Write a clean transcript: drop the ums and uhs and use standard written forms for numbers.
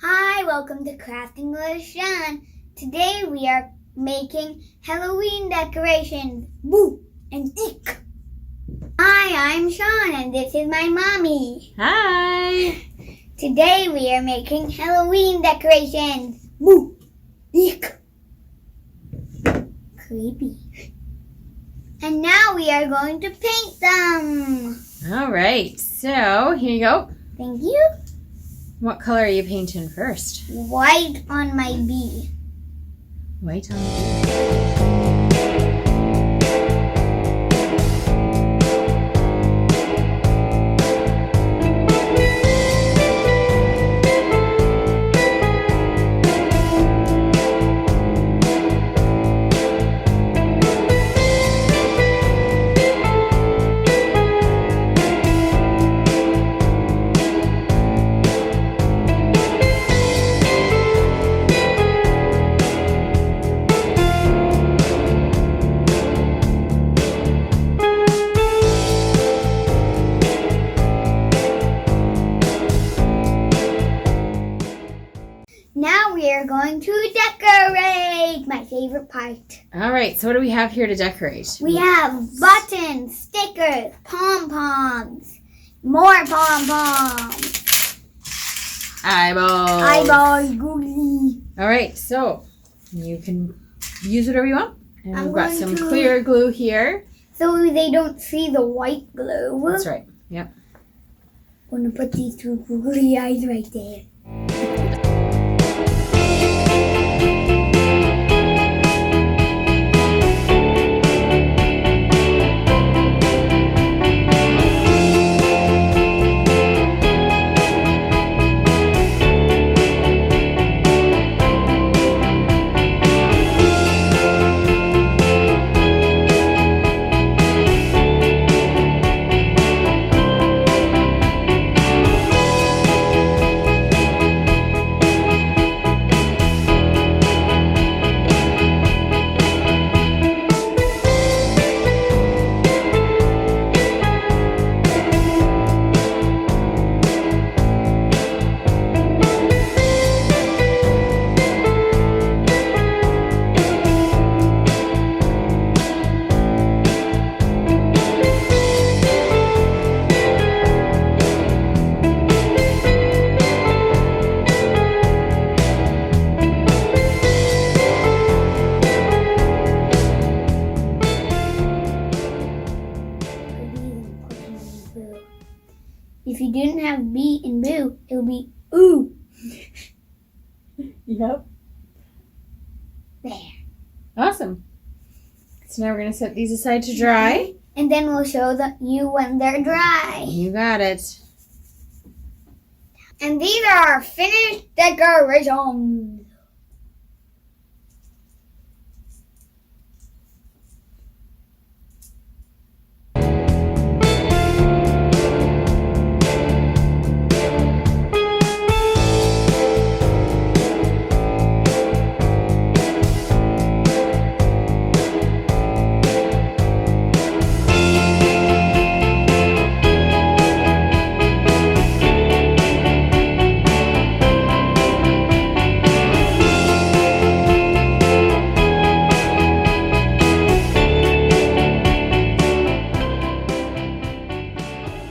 Hi, welcome to Crafting with Sean. Today we are making Halloween decorations. Boo and eek. Hi, I'm Sean and this is my mommy. Hi. Today we are making Halloween decorations. Boo, eek. Creepy. And now we are going to paint them. All right, so here you go. Thank you. What color are you painting first? White on my bee. White on the Now we are going to decorate. My favorite part. All right, so what do we have here to decorate? We have buttons, stickers, pom-poms, more pom-poms, eyeballs, googly. All right, so you can use whatever you want. And I'm we've got going some to- clear glue here. So they don't see the white glue. That's right. Yep. I'm going to put these two googly eyes right there. If you didn't have bee and boo, it would be ooh. Yep. There. Awesome. So now we're going to set these aside to dry. And then we'll show you when they're dry. You got it. And these are our finished decorations.